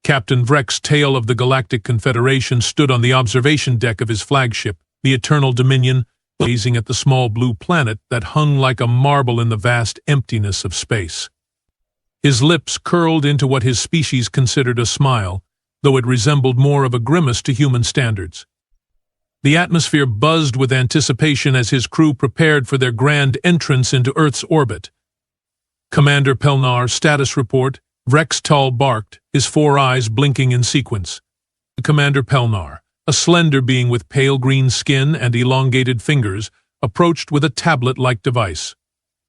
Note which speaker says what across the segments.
Speaker 1: Captain Vreck's tail of the Galactic Confederation stood on the observation deck of his flagship, the Eternal Dominion, gazing at the small blue planet that hung like a marble in the vast emptiness of space. His lips curled into what his species considered a smile, though it resembled more of a grimace to human standards. The atmosphere buzzed with anticipation as his crew prepared for their grand entrance into Earth's orbit. "Commander Pelnar, status report," Vreck's Tal barked, his 4 eyes blinking in sequence. Commander Pelnar, a slender being with pale green skin and elongated fingers, approached with a tablet-like device.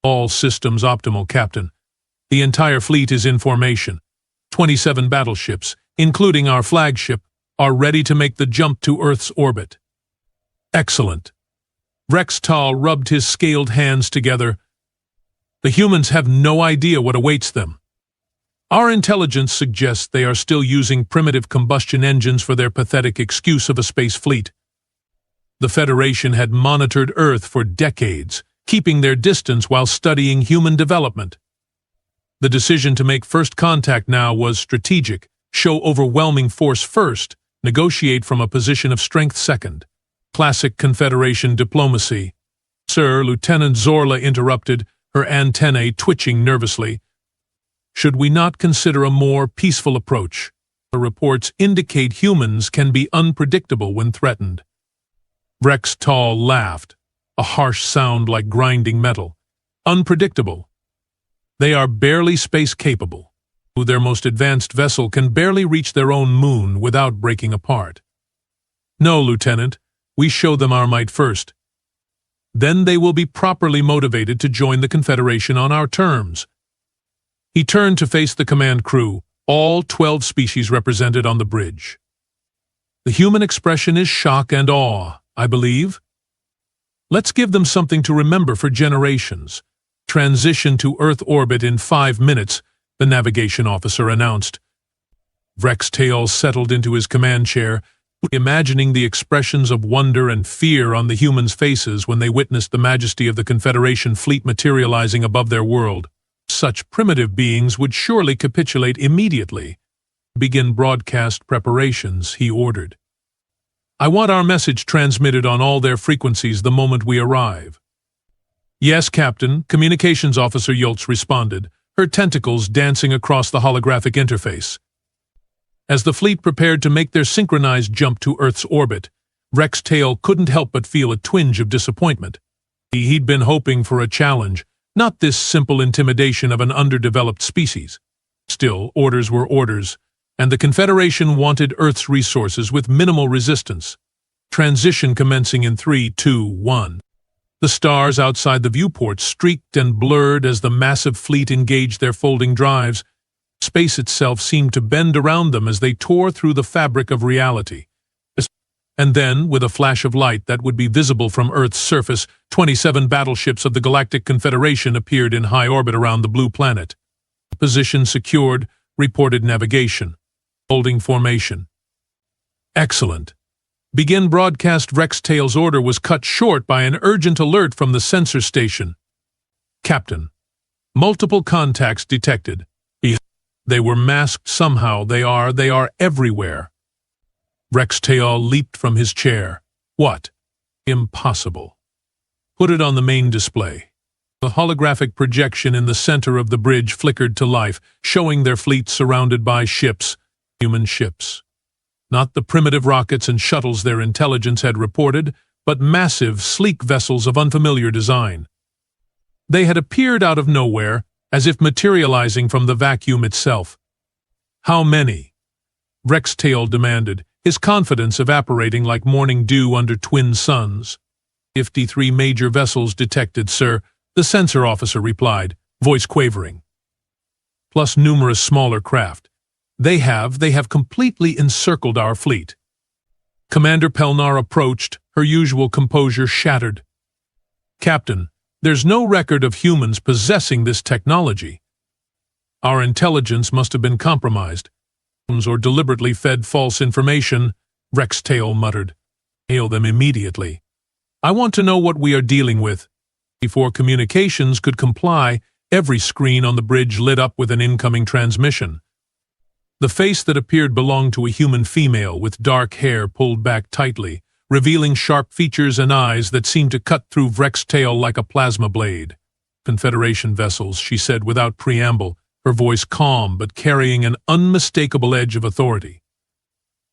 Speaker 1: "All systems optimal, Captain. The entire fleet is in formation. 27 battleships, including our flagship, are ready to make the jump to Earth's orbit." "Excellent." Vreck's Tal rubbed his scaled hands together. "The humans have no idea what awaits them. Our intelligence suggests they are still using primitive combustion engines for their pathetic excuse of a space fleet. The Federation had monitored Earth for decades, keeping their distance while studying human development. The decision to make first contact now was strategic: show overwhelming force first, negotiate from a position of strength second. Classic Confederation diplomacy. "Sir," Lieutenant Zorla interrupted, her antennae twitching nervously. "Should we not consider a more peaceful approach? The reports indicate humans can be unpredictable when threatened." Vreck's Tal laughed, a harsh sound like grinding metal. "Unpredictable? They are barely space-capable. Their most advanced vessel can barely reach their own moon without breaking apart. No, Lieutenant, we show them our might first. Then they will be properly motivated to join the Confederation on our terms." He turned to face the command crew, all 12 species represented on the bridge. "The human expression is shock and awe, I believe. Let's give them something to remember for generations. Transition to Earth orbit in 5 minutes, the navigation officer announced. Vreck's Tal settled into his command chair, imagining the expressions of wonder and fear on the humans' faces when they witnessed the majesty of the Confederation fleet materializing above their world. Such primitive beings would surely capitulate immediately. "Begin broadcast preparations," he ordered. "I want our message transmitted on all their frequencies the moment we arrive." "Yes, Captain," Communications Officer Yoltz responded, her tentacles dancing across the holographic interface. As the fleet prepared to make their synchronized jump to Earth's orbit, Vreck's Tal couldn't help but feel a twinge of disappointment. He'd been hoping for a challenge, not this simple intimidation of an underdeveloped species. Still, orders were orders, and the Confederation wanted Earth's resources with minimal resistance. Transition commencing in 3, 2, 1. The stars outside the viewport streaked and blurred as the massive fleet engaged their folding drives. Space itself seemed to bend around them as they tore through the fabric of reality. And then, with a flash of light that would be visible from Earth's surface, 27 battleships of the Galactic Confederation appeared in high orbit around the blue planet. "Position secured," reported navigation. "Holding formation." "Excellent." "Begin broadcast." Vreck's Tal's order was cut short by an urgent alert from the sensor station. "Captain, multiple contacts detected. They were masked somehow. They are everywhere." Vreck's Tal leaped from his chair. "What? Impossible." "Put it on the main display." The holographic projection in the center of the bridge flickered to life, showing their fleet surrounded by ships, human ships. Not the primitive rockets and shuttles their intelligence had reported, but massive, sleek vessels of unfamiliar design. They had appeared out of nowhere, as if materializing from the vacuum itself. "How many?" Vreck's Tal demanded, his confidence evaporating like morning dew under twin suns. 53 major vessels detected, sir," the sensor officer replied, voice quavering. "Plus numerous smaller craft. They have completely encircled our fleet." Commander Pelnar approached, her usual composure shattered. "Captain, there's no record of humans possessing this technology. Our intelligence must have been compromised, or deliberately fed false information," Vreck's Tal muttered. "Hail them immediately. I want to know what we are dealing with." Before communications could comply, every screen on the bridge lit up with an incoming transmission. The face that appeared belonged to a human female with dark hair pulled back tightly, revealing sharp features and eyes that seemed to cut through Vrex's tail like a plasma blade. "Confederation vessels," she said without preamble, her voice calm but carrying an unmistakable edge of authority.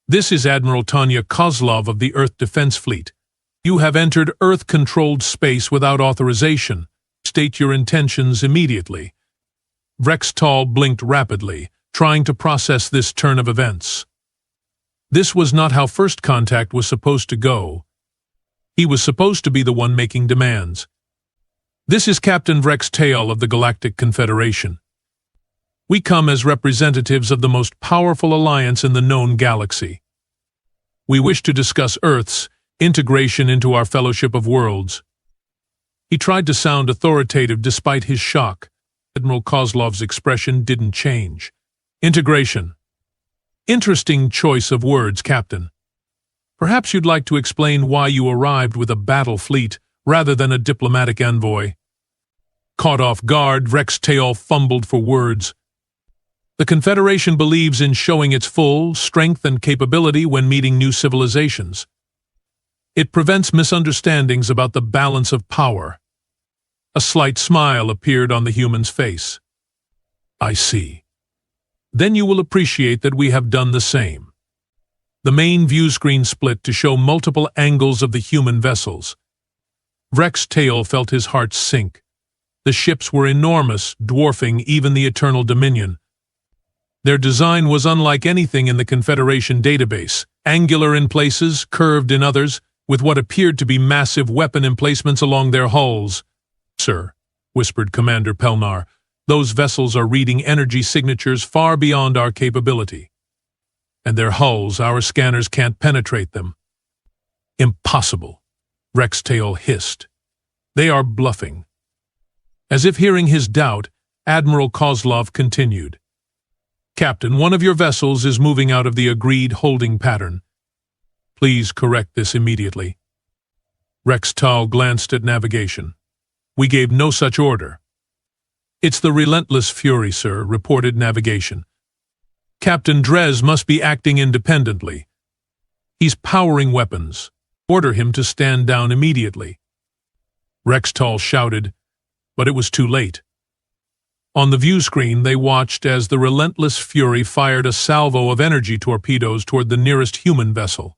Speaker 1: "This is Admiral Tanya Kozlov of the Earth Defense Fleet. You have entered Earth-controlled space without authorization. State your intentions immediately." Vrex Tal blinked rapidly, trying to process this turn of events. This was not how first contact was supposed to go. He was supposed to be the one making demands. "This is Captain Vrex Tal of the Galactic Confederation. We come as representatives of the most powerful alliance in the known galaxy. We wish to discuss Earth's integration into our Fellowship of Worlds." He tried to sound authoritative despite his shock. Admiral Kozlov's expression didn't change. "Integration. Interesting choice of words, Captain. Perhaps you'd like to explain why you arrived with a battle fleet rather than a diplomatic envoy." Caught off guard, Vrex Tal fumbled for words. "The Confederation believes in showing its full strength and capability when meeting new civilizations. It prevents misunderstandings about the balance of power." A slight smile appeared on the human's face. "I see. Then you will appreciate that we have done the same." The main view screen split to show multiple angles of the human vessels. Vrex Tal felt his heart sink. The ships were enormous, dwarfing even the Eternal Dominion. Their design was unlike anything in the Confederation database, angular in places, curved in others, with what appeared to be massive weapon emplacements along their hulls. "Sir," whispered Commander Pelnar, "those vessels are reading energy signatures far beyond our capability. And their hulls, our scanners can't penetrate them." "Impossible," Vrex Tal hissed. "They are bluffing." As if hearing his doubt, Admiral Kozlov continued. "Captain, one of your vessels is moving out of the agreed holding pattern. Please correct this immediately." Vrex Tal glanced at navigation. "We gave no such order." "It's the Relentless Fury, sir," reported navigation. "Captain Drez must be acting independently. He's powering weapons. Order him to stand down immediately." Vrex Tal shouted, but it was too late. On the view screen, they watched as the Relentless Fury fired a salvo of energy torpedoes toward the nearest human vessel.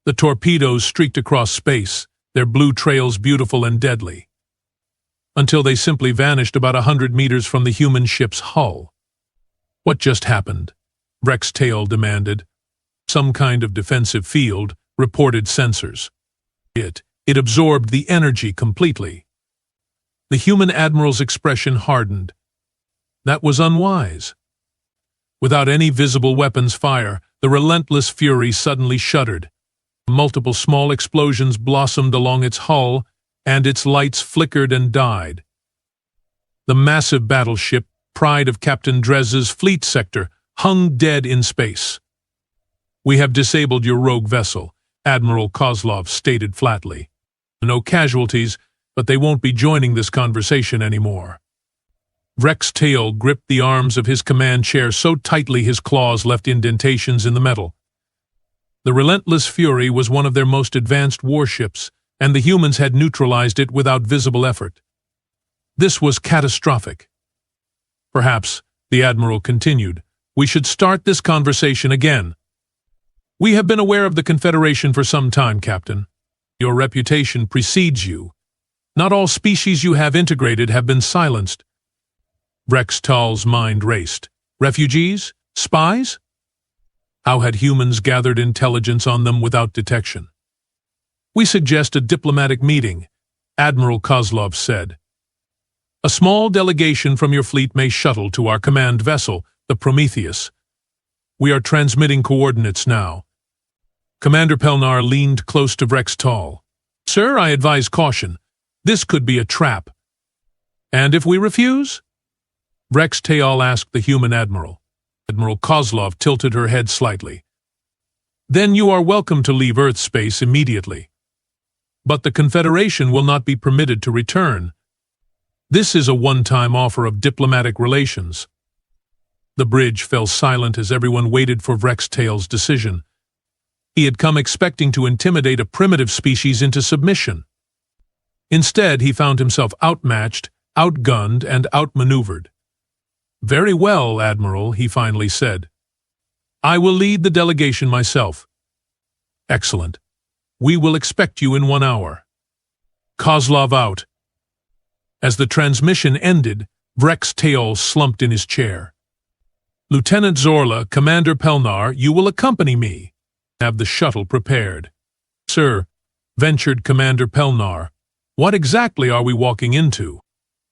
Speaker 1: The torpedoes streaked across space, their blue trails beautiful and deadly, until they simply vanished about 100 meters from the human ship's hull. "What just happened?" Vrex Tal demanded. "Some kind of defensive field," reported sensors. It absorbed the energy completely." The human admiral's expression hardened. That was unwise. Without any visible weapons fire, the Relentless Fury suddenly shuddered. Multiple small explosions blossomed along its hull, and its lights flickered and died. The massive battleship, pride of Captain Drez's fleet sector, hung dead in space. "We have disabled your rogue vessel," Admiral Kozlov stated flatly. "No casualties, but they won't be joining this conversation anymore." Vrex Tal gripped the arms of his command chair so tightly his claws left indentations in the metal. The Relentless Fury was one of their most advanced warships, and the humans had neutralized it without visible effort. This was catastrophic. "Perhaps," the Admiral continued, "we should start this conversation again. We have been aware of the Confederation for some time, Captain. Your reputation precedes you. Not all species you have integrated have been silenced." Vrex Tal's mind raced. Refugees? Spies? How had humans gathered intelligence on them without detection? "We suggest a diplomatic meeting," Admiral Kozlov said. "A small delegation from your fleet may shuttle to our command vessel, the Prometheus. We are transmitting coordinates now." Commander Pelnar leaned close to Vrex Tal. "Sir, I advise caution. This could be a trap." "And if we refuse?" Vrex Tal asked the human admiral. Admiral Kozlov tilted her head slightly. "Then you are welcome to leave Earth space immediately. But the Confederation will not be permitted to return. This is a one-time offer of diplomatic relations." The bridge fell silent as everyone waited for Vrextail's decision. He had come expecting to intimidate a primitive species into submission. Instead, he found himself outmatched, outgunned, and outmaneuvered. "Very well, Admiral," he finally said. "I will lead the delegation myself." "Excellent. We will expect you in 1 hour." Kozlov out. As the transmission ended, Vrextail slumped in his chair. "Lieutenant Zorla, Commander Pelnar, you will accompany me. Have the shuttle prepared." "Sir," ventured Commander Pelnar, "what exactly are we walking into?"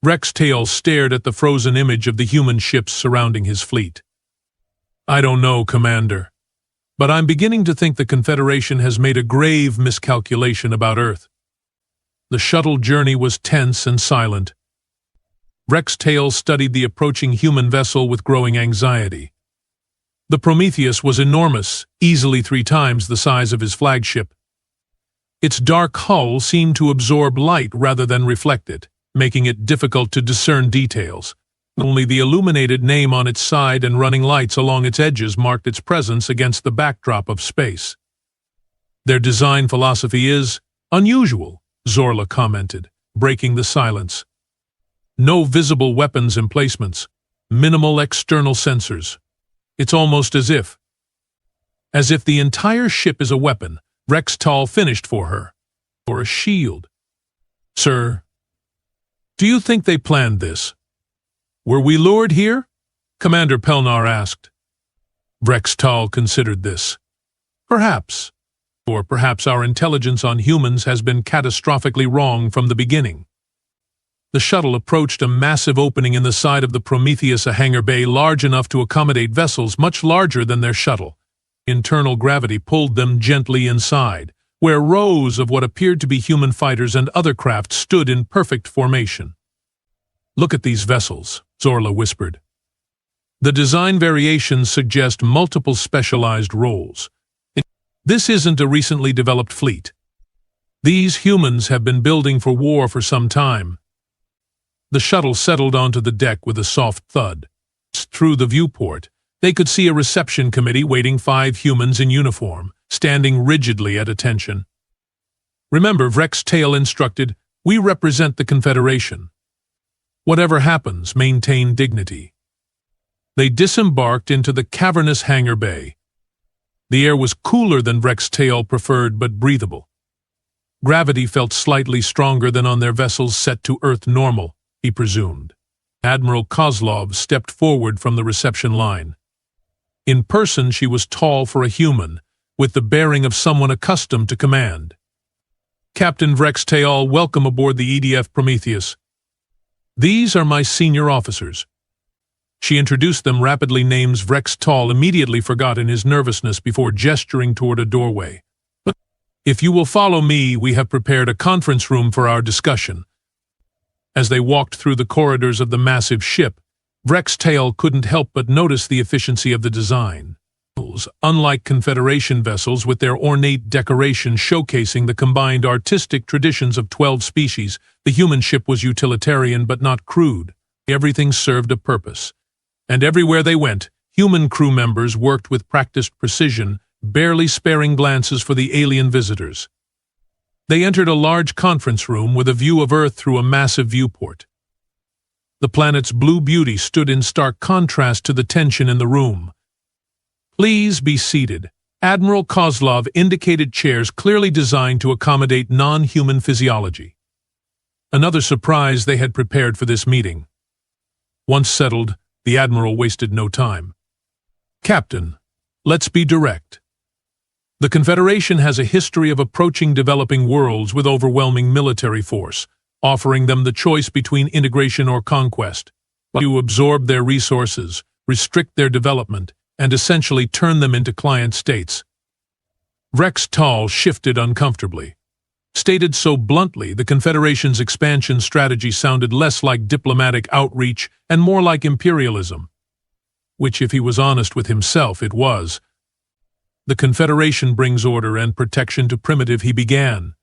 Speaker 1: Vrextail stared at the frozen image of the human ships surrounding his fleet. "I don't know, Commander, but I'm beginning to think the Confederation has made a grave miscalculation about Earth." The shuttle journey was tense and silent. Vrextail studied the approaching human vessel with growing anxiety. The Prometheus was enormous, easily 3 times the size of his flagship. Its dark hull seemed to absorb light rather than reflect it, making it difficult to discern details. Only the illuminated name on its side and running lights along its edges marked its presence against the backdrop of space. "Their design philosophy is unusual," Zorla commented, breaking the silence. "No visible weapons emplacements, minimal external sensors. It's almost as if the entire ship is a weapon," Vrextail finished for her. "Or a shield." "Sir, do you think they planned this? Were we lured here?" Commander Pelnar asked. Vrextail considered this. "Perhaps. Or perhaps our intelligence on humans has been catastrophically wrong from the beginning." The shuttle approached a massive opening in the side of the Prometheus, a hangar bay large enough to accommodate vessels much larger than their shuttle. Internal gravity pulled them gently inside, where rows of what appeared to be human fighters and other craft stood in perfect formation. "Look at these vessels," Zorla whispered. "The design variations suggest multiple specialized roles. This isn't a recently developed fleet. These humans have been building for war for some time." The shuttle settled onto the deck with a soft thud. Through the viewport, they could see a reception committee waiting 5 humans in uniform, standing rigidly at attention. "Remember," Vrextail instructed, "we represent the Confederation. Whatever happens, maintain dignity." They disembarked into the cavernous hangar bay. The air was cooler than Vrextail preferred, but breathable. Gravity felt slightly stronger than on their vessels set to Earth normal, he presumed. Admiral Kozlov stepped forward from the reception line. In person, she was tall for a human, with the bearing of someone accustomed to command. "Captain Vrextail, welcome aboard the EDF Prometheus. These are my senior officers." She introduced them rapidly. Names Vrextail immediately forgot in his nervousness before gesturing toward a doorway. "If you will follow me, we have prepared a conference room for our discussion." As they walked through the corridors of the massive ship, Vrextail couldn't help but notice the efficiency of the design. Unlike Confederation vessels with their ornate decoration showcasing the combined artistic traditions of 12 species, the human ship was utilitarian but not crude. Everything served a purpose. And everywhere they went, human crew members worked with practiced precision, barely sparing glances for the alien visitors. They entered a large conference room with a view of Earth through a massive viewport. The planet's blue beauty stood in stark contrast to the tension in the room. "Please be seated." Admiral Kozlov indicated chairs clearly designed to accommodate non-human physiology. Another surprise they had prepared for this meeting. Once settled, the Admiral wasted no time. "Captain, let's be direct. The Confederation has a history of approaching developing worlds with overwhelming military force, offering them the choice between integration or conquest. You absorb their resources, restrict their development, and essentially turn them into client states." Vrextail shifted uncomfortably. Stated so bluntly, the Confederation's expansion strategy sounded less like diplomatic outreach and more like imperialism. Which, if he was honest with himself, it was. "The Confederation brings order and protection to primitive," he began.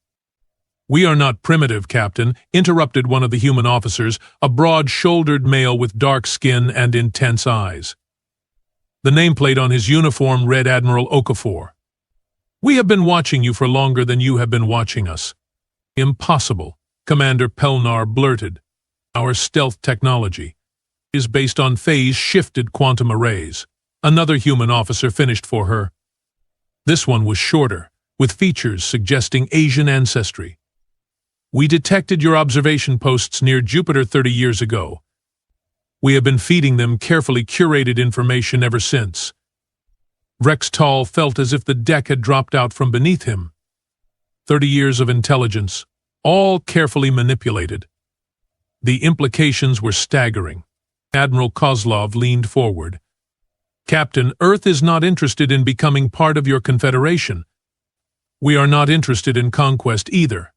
Speaker 1: "We are not primitive, Captain," interrupted one of the human officers, a broad-shouldered male with dark skin and intense eyes. The nameplate on his uniform read Admiral Okafor. "We have been watching you for longer than you have been watching us." "Impossible," Commander Pelnar blurted. "Our stealth technology is based on phase-shifted quantum arrays." Another human officer finished for her. This one was shorter, with features suggesting Asian ancestry. "We detected your observation posts near Jupiter 30 years ago. We have been feeding them carefully curated information ever since." Rex Tall felt as if the deck had dropped out from beneath him. 30 years of intelligence, all carefully manipulated. The implications were staggering. Admiral Kozlov leaned forward. "Captain, Earth is not interested in becoming part of your confederation. We are not interested in conquest either.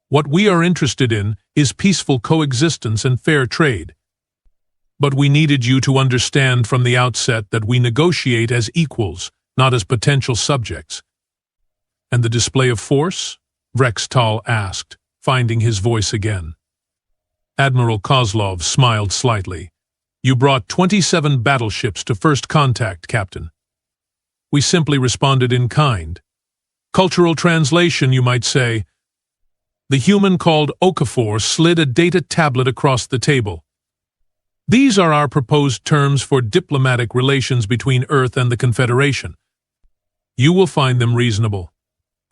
Speaker 1: What we are interested in is peaceful coexistence and fair trade. But we needed you to understand from the outset that we negotiate as equals, not as potential subjects." "And the display of force?" Rex Tall asked, finding his voice again. Admiral Kozlov smiled slightly. "You brought 27 battleships to first contact, Captain. We simply responded in kind. Cultural translation, you might say. The human called Okafor slid a data tablet across the table. These are our proposed terms for diplomatic relations between Earth and the Confederation. You will find them reasonable.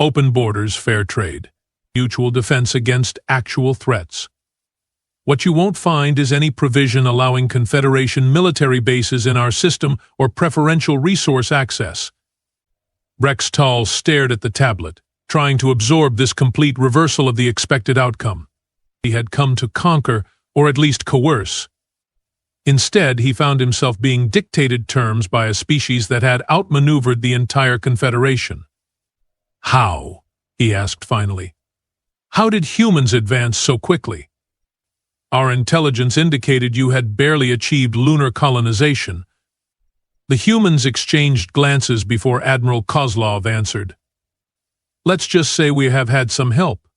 Speaker 1: Open borders, fair trade, mutual defense against actual threats. What you won't find is any provision allowing Confederation military bases in our system or preferential resource access." Rex Tall stared at the tablet, trying to absorb this complete reversal of the expected outcome. He had come to conquer, or at least coerce. Instead, he found himself being dictated terms by a species that had outmaneuvered the entire Confederation. "How?" he asked finally. "How did humans advance so quickly?" "Our intelligence indicated you had barely achieved lunar colonization." The humans exchanged glances before Admiral Kozlov answered. "Let's just say we have had some help.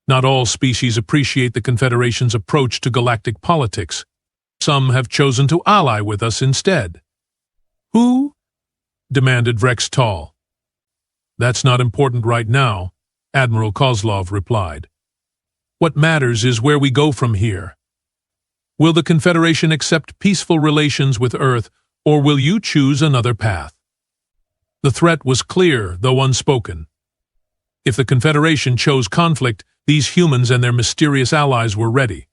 Speaker 1: Not all species appreciate the Confederation's approach to galactic politics. Some have chosen to ally with us instead." "Who?" demanded Rex Tall. "That's not important right now," Admiral Kozlov replied. "What matters is where we go from here. Will the Confederation accept peaceful relations with Earth, or will you choose another path?" The threat was clear, though unspoken. If the Confederation chose conflict, these humans and their mysterious allies were ready.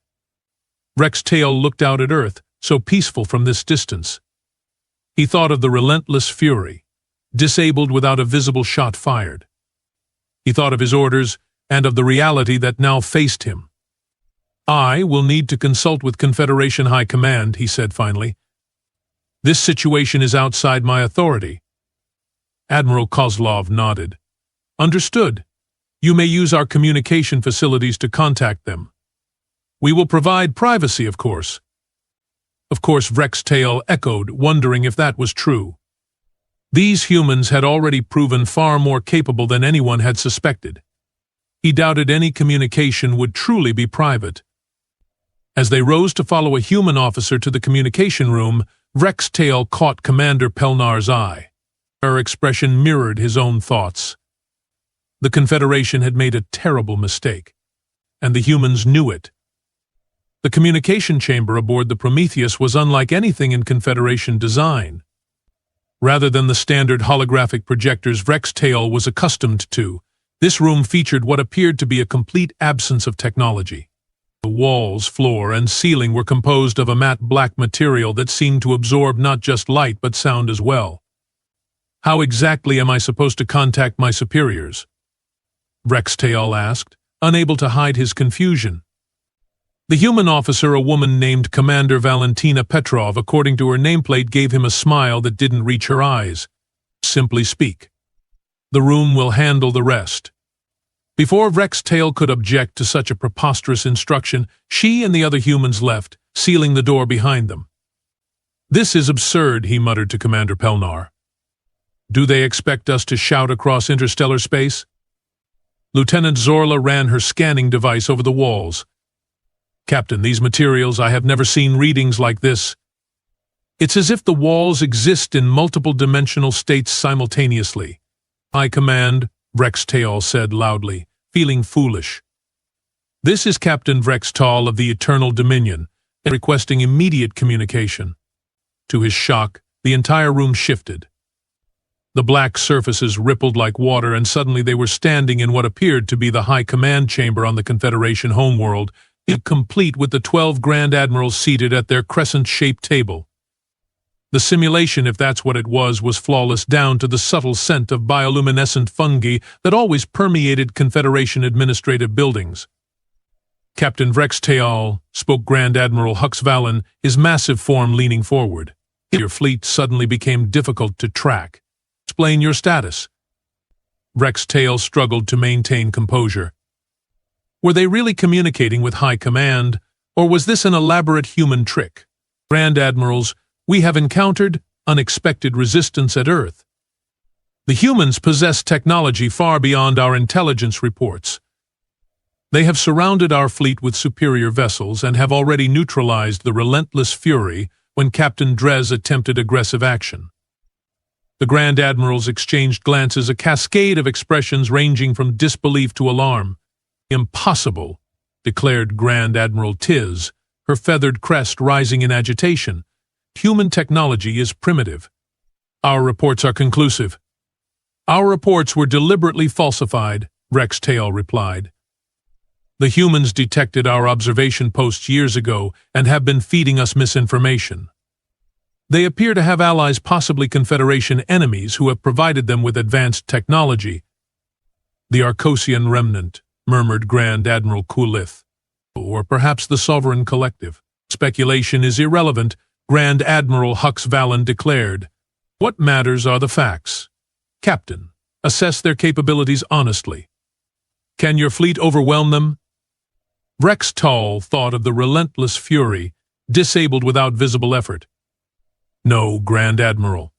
Speaker 1: Rex Tall looked out at Earth, so peaceful from this distance. He thought of the relentless fury, disabled without a visible shot fired. He thought of his orders and of the reality that now faced him. "I will need to consult with Confederation High Command," he said finally. "This situation is outside my authority." Admiral Kozlov nodded. "Understood. You may use our communication facilities to contact them. We will provide privacy, of course." Of course, Rex Tall echoed, wondering if that was true. These humans had already proven far more capable than anyone had suspected. He doubted any communication would truly be private. As they rose to follow a human officer to the communication room, Rex Tall caught Commander Pelnar's eye. Her expression mirrored his own thoughts. The Confederation had made a terrible mistake, and the humans knew it. The communication chamber aboard the Prometheus was unlike anything in Confederation design. Rather than the standard holographic projectors Rex Tall was accustomed to, this room featured what appeared to be a complete absence of technology. The walls, floor, and ceiling were composed of a matte black material that seemed to absorb not just light but sound as well. "How exactly am I supposed to contact my superiors?" Rex Tall asked, unable to hide his confusion. The human officer, a woman named Commander Valentina Petrov, according to her nameplate, gave him a smile that didn't reach her eyes. "Simply speak. The room will handle the rest." Before Rex Tall could object to such a preposterous instruction, she and the other humans left, sealing the door behind them. "This is absurd," he muttered to Commander Pelnar. "Do they expect us to shout across interstellar space?" Lieutenant Zorla ran her scanning device over the walls. "Captain, these materials, I have never seen readings like this." It's as if the walls exist in multiple dimensional states simultaneously. "High Command," Rex Tal said loudly, feeling foolish. "This is Captain Rex Tal of the Eternal Dominion, requesting immediate communication." To his shock, the entire room shifted. The black surfaces rippled like water, and suddenly they were standing in what appeared to be the High Command chamber on the Confederation homeworld, complete with the 12 Grand Admirals seated at their crescent-shaped table. The simulation, if that's what it was flawless down to the subtle scent of bioluminescent fungi that always permeated Confederation administrative buildings. "Captain Rex Tal," spoke Grand Admiral Hux Valen, his massive form leaning forward. "Your fleet suddenly became difficult to track. Explain your status." Rex Tal struggled to maintain composure. Were they really communicating with High Command, or was this an elaborate human trick? "Grand Admirals, we have encountered unexpected resistance at Earth. The humans possess technology far beyond our intelligence reports. They have surrounded our fleet with superior vessels and have already neutralized the relentless fury when Captain Drez attempted aggressive action." The Grand Admirals exchanged glances, a cascade of expressions ranging from disbelief to alarm. "Impossible," declared Grand Admiral Tiz, her feathered crest rising in agitation. "Human technology is primitive. Our reports are conclusive." "Our reports were deliberately falsified," Rex Tal replied. "The humans detected our observation posts years ago and have been feeding us misinformation. They appear to have allies, possibly Confederation enemies, who have provided them with advanced technology." "The Arcosian remnant," murmured Grand Admiral Kulith. "Or perhaps the Sovereign Collective." "Speculation is irrelevant," Grand Admiral Hux Valen declared. "What matters are the facts. Captain, assess their capabilities honestly. Can your fleet overwhelm them?" Rex Tal thought of the relentless fury, disabled without visible effort. "No, Grand Admiral.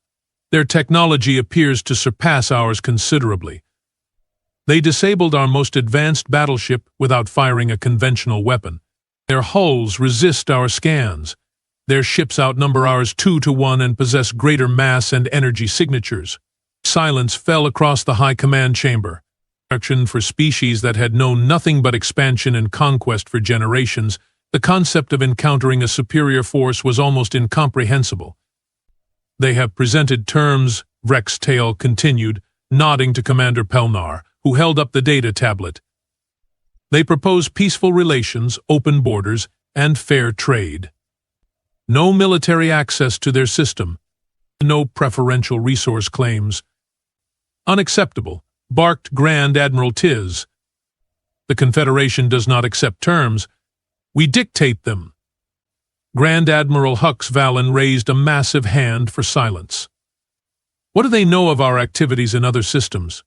Speaker 1: Their technology appears to surpass ours considerably. They disabled our most advanced battleship without firing a conventional weapon. Their hulls resist our scans. Their ships outnumber ours 2-to-1 and possess greater mass and energy signatures." Silence fell across the High Command chamber. Action for species that had known nothing but expansion and conquest for generations, the concept of encountering a superior force was almost incomprehensible. "They have presented terms," Rex Tal continued, nodding to Commander Pelnar, who held up the data tablet. "They propose peaceful relations, open borders, and fair trade. No military access to their system. No preferential resource claims." "Unacceptable," barked Grand Admiral Tiz. "The Confederation does not accept terms. We dictate them." Grand Admiral Hux Valen raised a massive hand for silence. "What do they know of our activities in other systems?"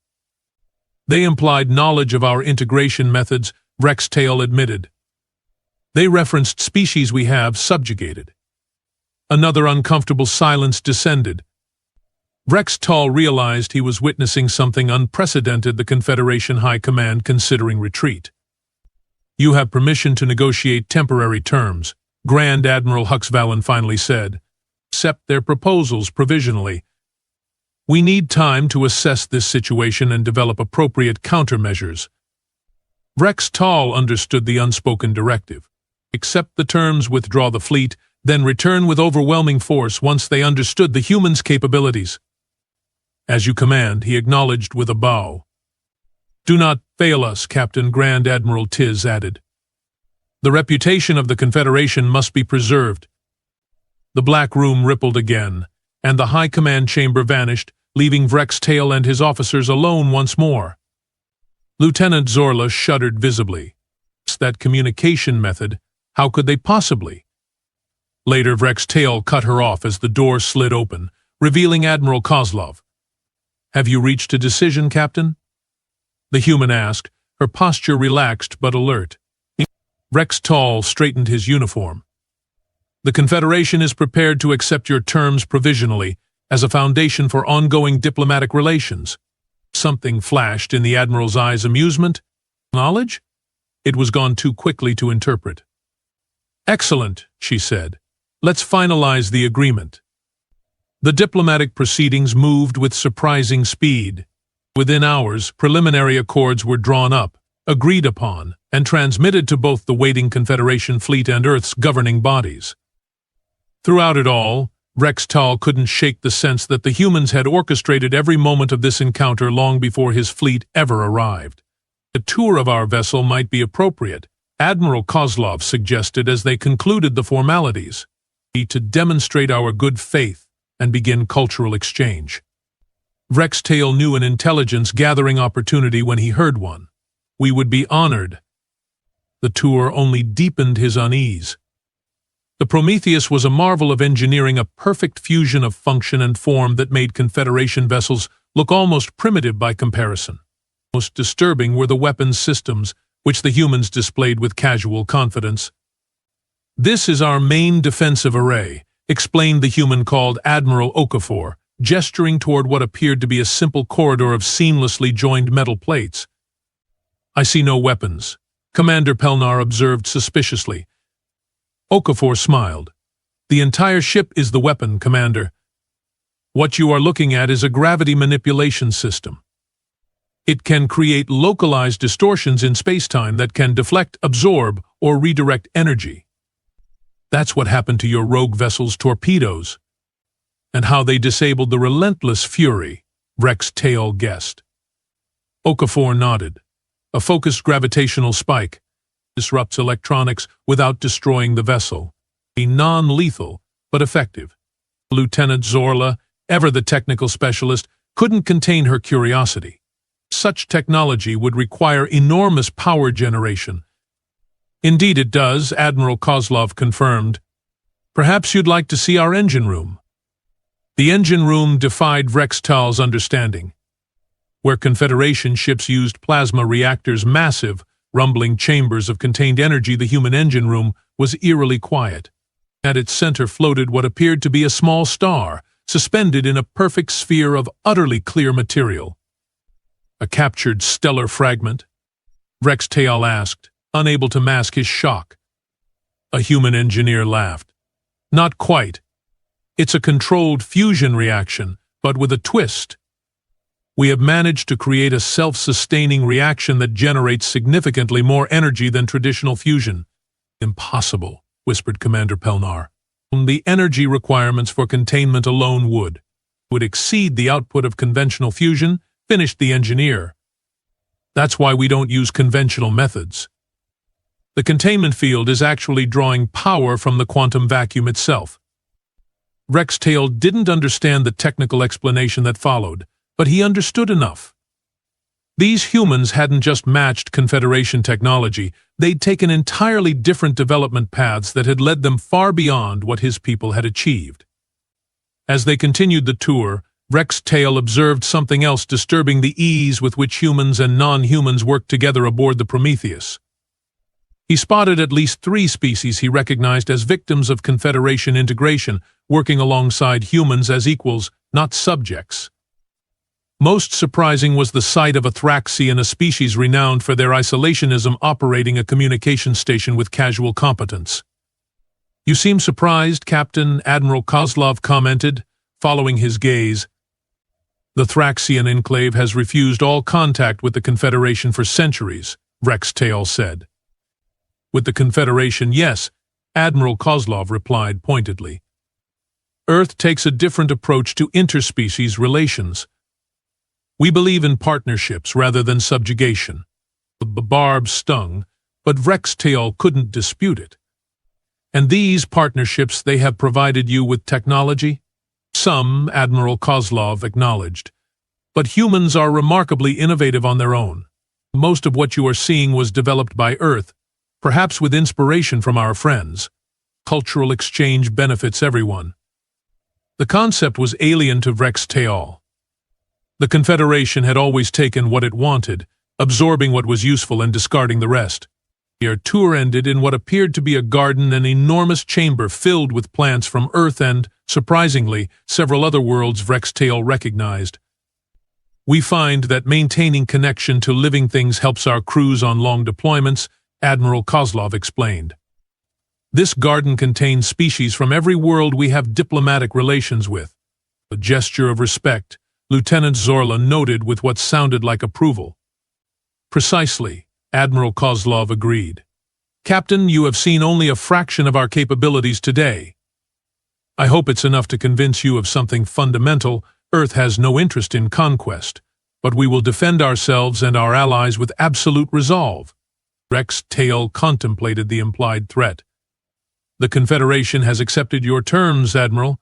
Speaker 1: "They implied knowledge of our integration methods," Rex Tal admitted. "They referenced species we have subjugated." Another uncomfortable silence descended. Rex Tal realized he was witnessing something unprecedented, the Confederation High Command considering retreat. "You have permission to negotiate temporary terms," Grand Admiral Hux Valen finally said. "Accept their proposals provisionally. We need time to assess this situation and develop appropriate countermeasures." Rex Tal understood the unspoken directive. Accept the terms, withdraw the fleet, then return with overwhelming force once they understood the humans' capabilities. "As you command," he acknowledged with a bow. "Do not fail us," Captain Grand Admiral Tiz added. "The reputation of the Confederation must be preserved." The black room rippled again, and the High Command chamber vanished, leaving Rex Tal and his officers alone once more. Lieutenant Zorla shuddered visibly. That communication method, how could they possibly? Later, Rex Tal cut her off as the door slid open, revealing Admiral Kozlov. "Have you reached a decision, Captain?" the human asked, her posture relaxed but alert. Rex Tal straightened his uniform. "The Confederation is prepared to accept your terms provisionally as a foundation for ongoing diplomatic relations." Something flashed in the Admiral's eyes, amusement? Knowledge? It was gone too quickly to interpret. "Excellent," she said. Let's finalize the agreement. The diplomatic proceedings moved with surprising speed. Within hours, preliminary accords were drawn up, agreed upon, and transmitted to both the waiting Confederation fleet and Earth's governing bodies. Throughout it all, Rex Tal couldn't shake the sense that the humans had orchestrated every moment of this encounter long before his fleet ever arrived. A tour of our vessel might be appropriate, Admiral Kozlov suggested as they concluded the formalities, to demonstrate our good faith and begin cultural exchange. Rex Tal knew an intelligence-gathering opportunity when he heard one. We would be honored. The tour only deepened his unease. The Prometheus was a marvel of engineering, a perfect fusion of function and form that made Confederation vessels look almost primitive by comparison. Most disturbing were the weapons systems, which the humans displayed with casual confidence. "This is our main defensive array," explained the human called Admiral Okafor, gesturing toward what appeared to be a simple corridor of seamlessly joined metal plates. "I see no weapons," Commander Pelnar observed suspiciously. Okafor smiled. "The entire ship is the weapon, Commander. What you are looking at is a gravity manipulation system. It can create localized distortions in spacetime that can deflect, absorb, or redirect energy. That's what happened to your rogue vessel's torpedoes, and how they disabled the relentless fury," Rex Tal guessed. Okafor nodded. "A focused gravitational spike disrupts electronics without destroying the vessel. Be non-lethal, but effective." Lieutenant Zorla, ever the technical specialist, couldn't contain her curiosity. Such technology would require enormous power generation. "Indeed it does," Admiral Kozlov confirmed. "Perhaps you'd like to see our engine room." The engine room defied Rex Tal's understanding. Where Confederation ships used plasma reactors, massive, rumbling chambers of contained energy, the human engine room was eerily quiet. At its center floated what appeared to be a small star, suspended in a perfect sphere of utterly clear material. "A captured stellar fragment?" Rex Tal asked, unable to mask his shock. A human engineer laughed. "Not quite. It's a controlled fusion reaction, but with a twist. We have managed to create a self-sustaining reaction that generates significantly more energy than traditional fusion." "Impossible," whispered Commander Pelnar. "The energy requirements for containment alone would exceed the output of conventional fusion," finished the engineer. "That's why we don't use conventional methods. The containment field is actually drawing power from the quantum vacuum itself." Rex Tal didn't understand the technical explanation that followed, but he understood enough. These humans hadn't just matched Confederation technology, they'd taken entirely different development paths that had led them far beyond what his people had achieved. As they continued the tour, Rex Tal observed something else disturbing: the ease with which humans and non-humans worked together aboard the Prometheus. He spotted at least 3 species he recognized as victims of Confederation integration, working alongside humans as equals, not subjects. Most surprising was the sight of a Thraxian, a species renowned for their isolationism, operating a communication station with casual competence. "You seem surprised, Captain," Admiral Kozlov commented, following his gaze. "The Thraxian enclave has refused all contact with the Confederation for centuries," Rex Tal said. "With the Confederation, yes," Admiral Kozlov replied pointedly. "Earth takes a different approach to interspecies relations. We believe in partnerships rather than subjugation." The barb stung, but Rex Tal couldn't dispute it. "And these partnerships, they have provided you with technology?" "Some," Admiral Kozlov acknowledged. "But humans are remarkably innovative on their own. Most of what you are seeing was developed by Earth, perhaps with inspiration from our friends. Cultural exchange benefits everyone." The concept was alien to Rex Tal. The Confederation had always taken what it wanted, absorbing what was useful and discarding the rest. Their tour ended in what appeared to be a garden, an enormous chamber filled with plants from Earth and, surprisingly, several other worlds Rex Tal recognized. "We find that maintaining connection to living things helps our crews on long deployments," Admiral Kozlov explained. This garden contains species from every world we have diplomatic relations with. A gesture of respect, Lieutenant Zorla noted with what sounded like approval. Precisely, Admiral Kozlov agreed. Captain, you have seen only a fraction of our capabilities today. I hope it's enough to convince you of something fundamental. Earth has no interest in conquest, but we will defend ourselves and our allies with absolute resolve. Rex Tail contemplated the implied threat. The Confederation has accepted your terms, Admiral.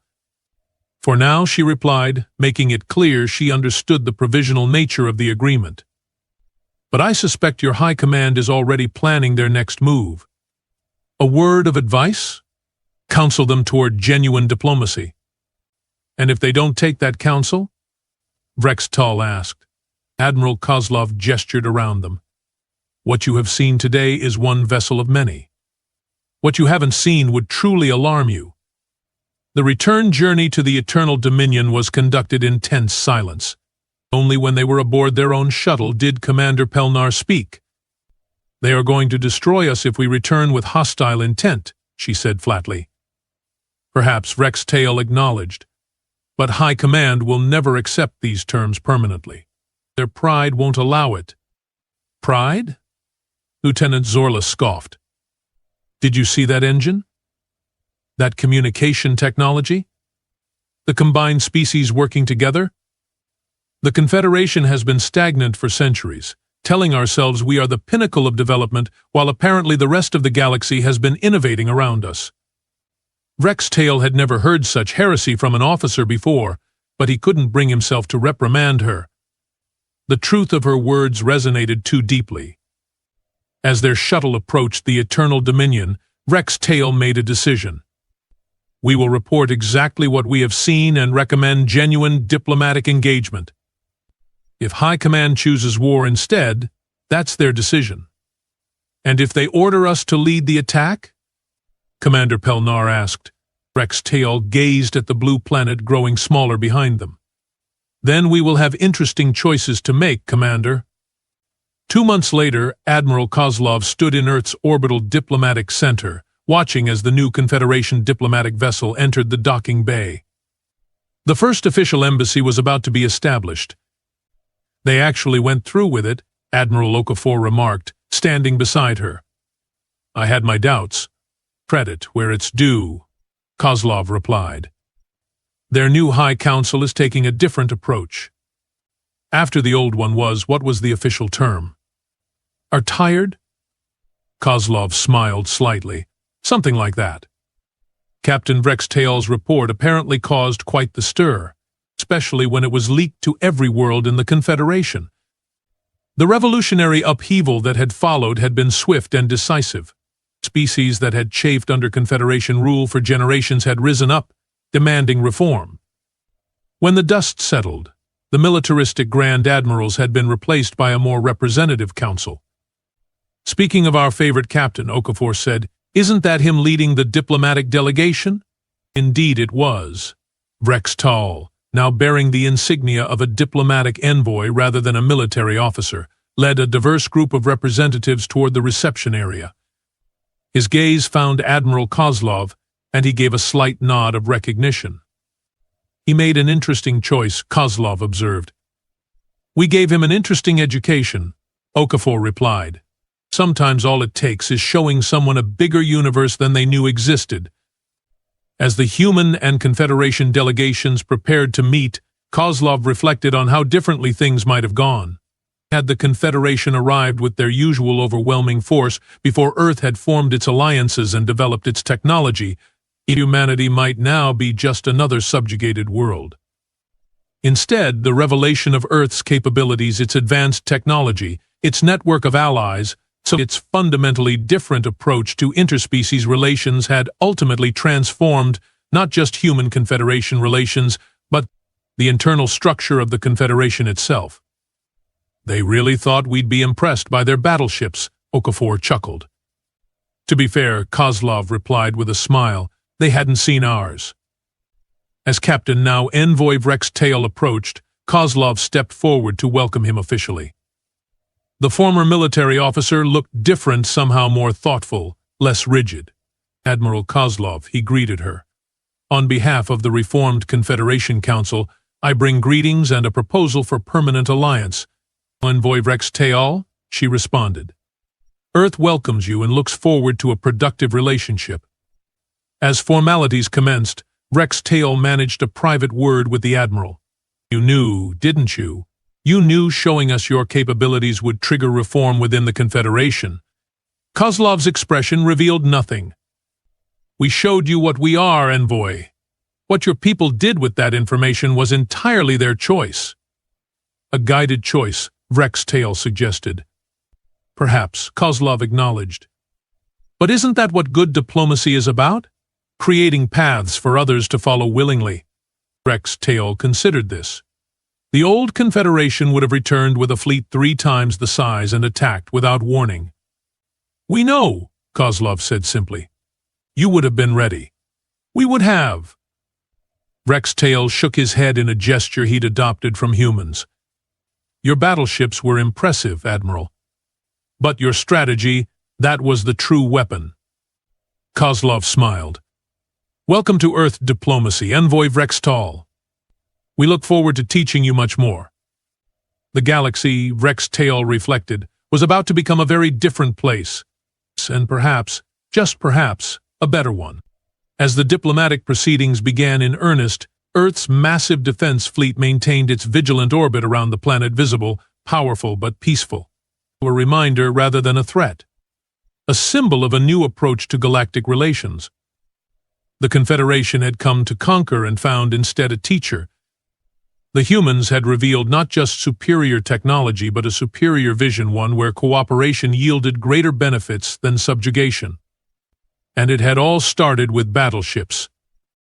Speaker 1: For now, she replied, making it clear she understood the provisional nature of the agreement. But I suspect your High Command is already planning their next move. A word of advice? Counsel them toward genuine diplomacy. And if they don't take that counsel? Rex Tal asked. Admiral Kozlov gestured around them. What you have seen today is one vessel of many. What you haven't seen would truly alarm you. The return journey to the Eternal Dominion was conducted in tense silence. Only when they were aboard their own shuttle did Commander Pelnar speak. They are going to destroy us if we return with hostile intent, she said flatly. Perhaps Rex Tail acknowledged. But High Command will never accept these terms permanently. Their pride won't allow it. Pride? Lieutenant Zorla scoffed. Did you see that engine? That communication technology? The combined species working together? The Confederation has been stagnant for centuries, telling ourselves we are the pinnacle of development while apparently the rest of the galaxy has been innovating around us. Rex Tail had never heard such heresy from an officer before, but he couldn't bring himself to reprimand her. The truth of her words resonated too deeply. As their shuttle approached the Eternal Dominion, Rex Tail made a decision. We will report exactly what we have seen and recommend genuine diplomatic engagement. If High Command chooses war instead, that's their decision. And if they order us to lead the attack? Commander Pelnar asked. Rex Tail gazed at the blue planet growing smaller behind them. Then we will have interesting choices to make, Commander. 2 months later, Admiral Kozlov stood in Earth's orbital diplomatic center, watching as the new Confederation diplomatic vessel entered the docking bay. The first official embassy was about to be established. They actually went through with it, Admiral Okafor remarked, standing beside her. I had my doubts. Credit where it's due, Kozlov replied. Their new High Council is taking a different approach. After the old one was, what was the official term? Are tired? Kozlov smiled slightly. Something like that. Captain Rex Tail's report apparently caused quite the stir, especially when it was leaked to every world in the Confederation. The revolutionary upheaval that had followed had been swift and decisive. Species that had chafed under Confederation rule for generations had risen up, demanding reform. When the dust settled, the militaristic Grand Admirals had been replaced by a more representative council. Speaking of our favorite captain, Okafor said, isn't that him leading the diplomatic delegation? Indeed it was. Rex Tal, now bearing the insignia of a diplomatic envoy rather than a military officer, led a diverse group of representatives toward the reception area. His gaze found Admiral Kozlov, and he gave a slight nod of recognition. He made an interesting choice, Kozlov observed. We gave him an interesting education, Okafor replied. Sometimes all it takes is showing someone a bigger universe than they knew existed. As the human and Confederation delegations prepared to meet, Kozlov reflected on how differently things might have gone. Had the Confederation arrived with their usual overwhelming force before Earth had formed its alliances and developed its technology, humanity might now be just another subjugated world. Instead, the revelation of Earth's capabilities, its advanced technology, its network of allies, so its fundamentally different approach to interspecies relations had ultimately transformed not just human Confederation relations, but the internal structure of the Confederation itself. They really thought we'd be impressed by their battleships, Okafor chuckled. To be fair, Kozlov replied with a smile, they hadn't seen ours. As Captain now Envoy Rex Tail approached, Kozlov stepped forward to welcome him officially. The former military officer looked different, somehow more thoughtful, less rigid. Admiral Kozlov, he greeted her. On behalf of the reformed Confederation Council, I bring greetings and a proposal for permanent alliance. Envoy Rex Teal, she responded. Earth welcomes you and looks forward to a productive relationship. As formalities commenced, Rex Teal managed a private word with the Admiral. You knew, didn't you? You knew showing us your capabilities would trigger reform within the Confederation. Kozlov's expression revealed nothing. We showed you what we are, Envoy. What your people did with that information was entirely their choice. A guided choice, Rex Teal suggested. Perhaps, Kozlov acknowledged. But isn't that what good diplomacy is about? Creating paths for others to follow willingly. Rex Teal considered this. The old Confederation would have returned with a fleet 3 times the size and attacked without warning. We know, Kozlov said simply. You would have been ready. We would have. Rex Teal shook his head in a gesture he'd adopted from humans. Your battleships were impressive, Admiral. But your strategy, that was the true weapon. Kozlov smiled. Welcome to Earth diplomacy, Envoy Rex Teal. We look forward to teaching you much more. The galaxy, Rex Teal reflected, was about to become a very different place, and perhaps, just perhaps, a better one. As the diplomatic proceedings began in earnest, Earth's massive defense fleet maintained its vigilant orbit around the planet, visible, powerful, but peaceful. A reminder rather than a threat. A symbol of a new approach to galactic relations. The Confederation had come to conquer and found instead a teacher. The humans had revealed not just superior technology but a superior vision, one where cooperation yielded greater benefits than subjugation. And it had all started with battleships.